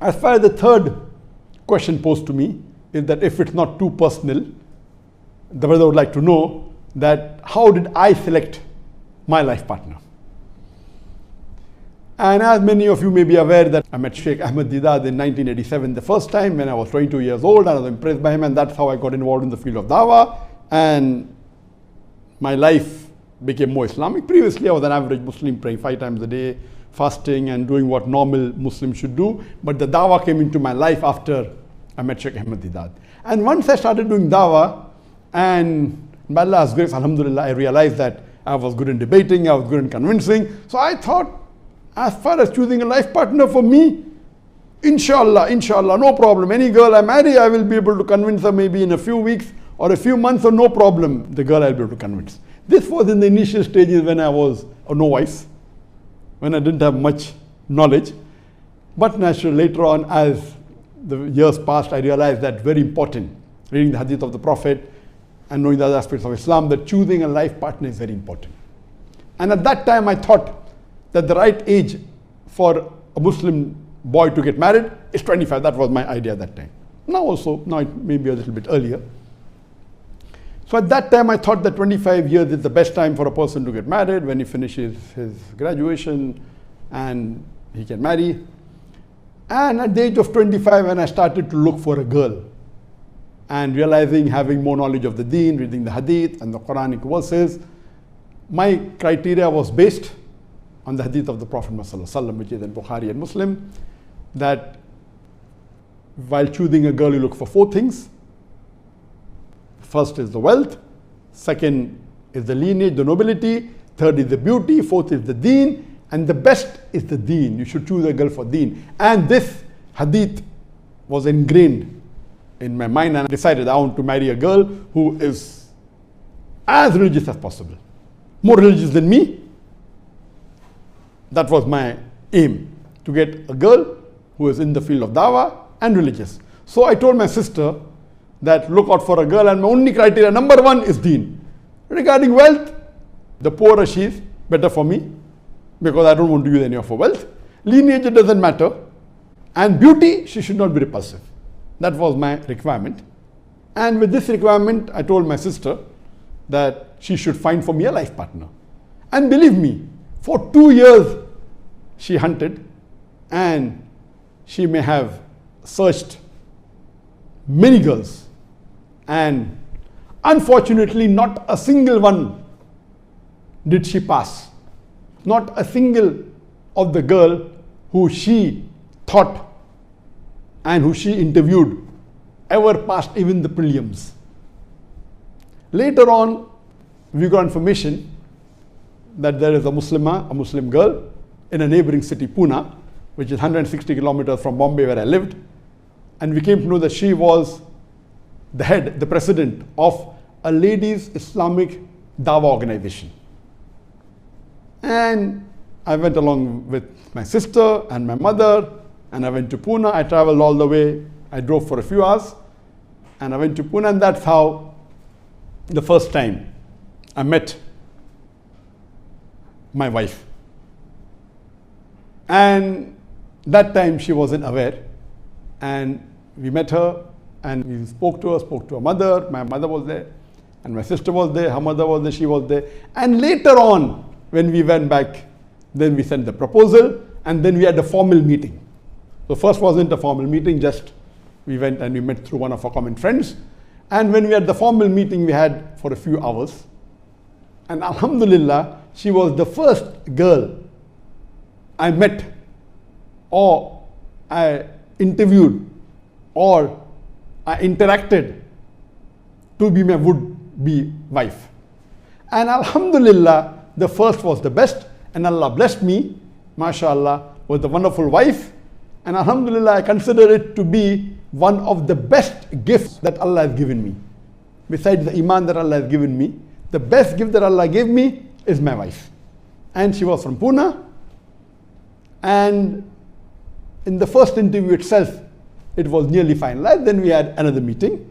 As far as the third question posed to me is that if it's not too personal, the brother would like to know that how did I select my life partner? And as many of you may be aware that I met Sheikh Ahmed Deedat in 1987 the first time when I was 22 years old, and I was impressed by him, and that's how I got involved in the field of dawah, and my life became more Islamic. Previously I was an average Muslim, praying 5 times a day, fasting and doing what normal Muslims should do, but the dawah came into my life after I met Sheikh Ahmed Deedat. And once I started doing dawah, and by Allah's grace, alhamdulillah, I realized that I was good in debating, I was good in convincing. So I thought, as far as choosing a life partner for me, inshallah, no problem. Any girl I marry, I will be able to convince her maybe in a few weeks or a few months, or no problem, the girl I'll be able to convince. This was in the initial stages when I was a novice, when I didn't have much knowledge. But naturally, later on, as the years passed, I realized that very important, reading the hadith of the Prophet and knowing the other aspects of Islam, that choosing a life partner is very important. And at that time, I thought that the right age for a Muslim boy to get married is 25. That was my idea at that time. Now it may be a little bit earlier. So at that time I thought that 25 years is the best time for a person to get married, when he finishes his graduation and he can marry. And at the age of 25, when I started to look for a girl and realizing, having more knowledge of the deen, reading the hadith and the Quranic verses, my criteria was based on the hadith of the Prophet ﷺ, which is in Bukhari and Muslim, that while choosing a girl, you look for 4 things. First is the wealth, second is the lineage, the nobility, third is the beauty, fourth is the deen, and the best is the deen. You should choose a girl for deen. And this hadith was ingrained in my mind, and I decided I want to marry a girl who is as religious as possible, more religious than me. That was my aim, to get a girl who is in the field of dawah and religious. So I told my sister that look out for a girl, and my only criteria, number 1 is deen. Regarding wealth, the poorer she is, better for me, because I don't want to use any of her wealth. Lineage, it doesn't matter. And beauty, she should not be repulsive. That was my requirement. And with this requirement, I told my sister that she should find for me a life partner. And believe me, for 2 years she hunted, and she may have searched many girls, and unfortunately not a single one did she pass. Not a single of the girl who she thought and who she interviewed ever passed even the prelims. Later on, we got information that there is a Muslim girl in a neighboring city, Pune, which is 160 kilometers from Bombay, where I lived. And we came to know that she was the president of a ladies' Islamic Dawah organization. And I went along with my sister and my mother, and I went to Pune. I traveled all the way. I drove for a few hours, and I went to Pune, and that's how the first time I met my wife. And that time she wasn't aware, and we met her, and we spoke to her mother. My mother was there, and my sister was there, her mother was there, she was there. And later on, when we went back, then we sent the proposal, and then we had a formal meeting. So first wasn't a formal meeting, just we went and we met through one of our common friends. And when we had the formal meeting, we had for a few hours. And alhamdulillah, she was the first girl I met, or I interviewed, or I interacted to be my would-be wife. And alhamdulillah, the first was the best, and Allah blessed me, mashallah, with a wonderful wife. And alhamdulillah, I consider it to be one of the best gifts that Allah has given me. Besides the iman that Allah has given me, the best gift that Allah gave me is my wife. And she was from Pune. And in the first interview itself, it was nearly finalized. Then we had another meeting.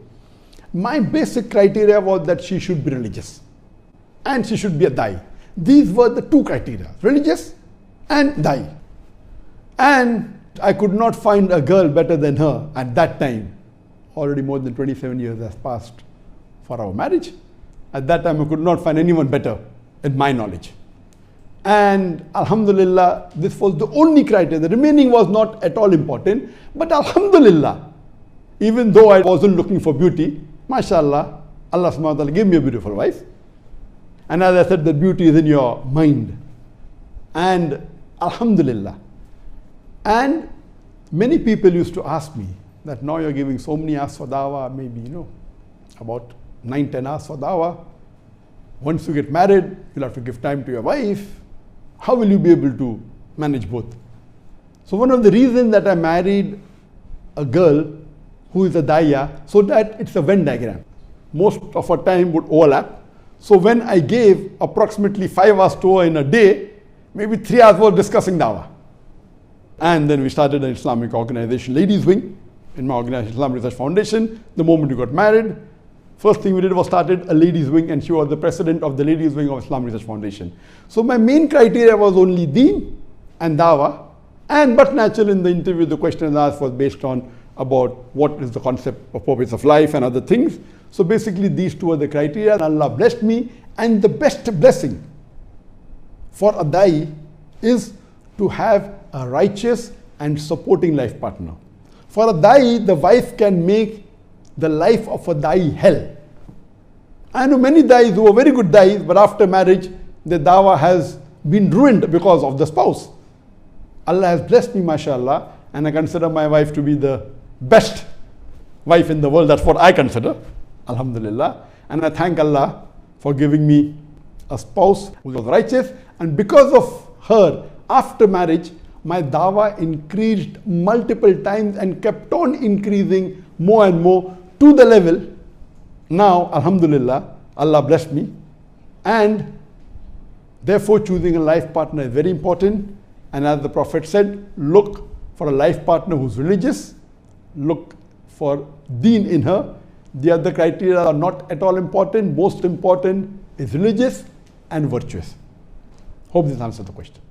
My basic criteria was that she should be religious and she should be a Dai. These were the 2 criteria, religious and Dai. And I could not find a girl better than her at that time. Already more than 27 years has passed for our marriage. At that time, I could not find anyone better in my knowledge. And Alhamdulillah, this was the only criteria. The remaining was not at all important. But Alhamdulillah, even though I wasn't looking for beauty, mashallah, Allah subhanahu wa ta'ala gave me a beautiful wife. And as I said, the beauty is in your mind. And Alhamdulillah. And many people used to ask me that now you're giving so many hours for dawah, maybe, about 9-10 hours for dawah. Once you get married, you'll have to give time to your wife. How will you be able to manage both? So one of the reasons that I married a girl who is a daya, so that it's a Venn diagram. Most of our time would overlap. So when I gave approximately 5 hours to her in a day, maybe 3 hours was discussing dawah. And then we started an Islamic organization, Ladies Wing, in my organization, Islamic Research Foundation. The moment we got married, first thing we did was started a Ladies Wing, and she was the president of the Ladies Wing of Islamic Research Foundation. So my main criteria was only deen and dawah. But naturally in the interview, the question asked was based on about what is the concept of purpose of life and other things. So basically these two are the criteria, and Allah blessed me. And the best blessing for a da'i is to have a righteous and supporting life partner. For a da'i, the wife can make the life of a da'i hell. I know many da'is who are very good da'is, but after marriage, their dawah has been ruined because of the spouse. Allah has blessed me, mashallah, and I consider my wife to be the best wife in the world. That's what I consider, alhamdulillah. And I thank Allah for giving me a spouse who was righteous. And because of her, after marriage, my dawah increased multiple times and kept on increasing more and more to the level. Now, alhamdulillah, Allah blessed me. And therefore, choosing a life partner is very important. And as the Prophet said, look for a life partner who's religious. Look for deen in her. The other criteria are not at all important. Most important is religious and virtuous. Hope this answers the question.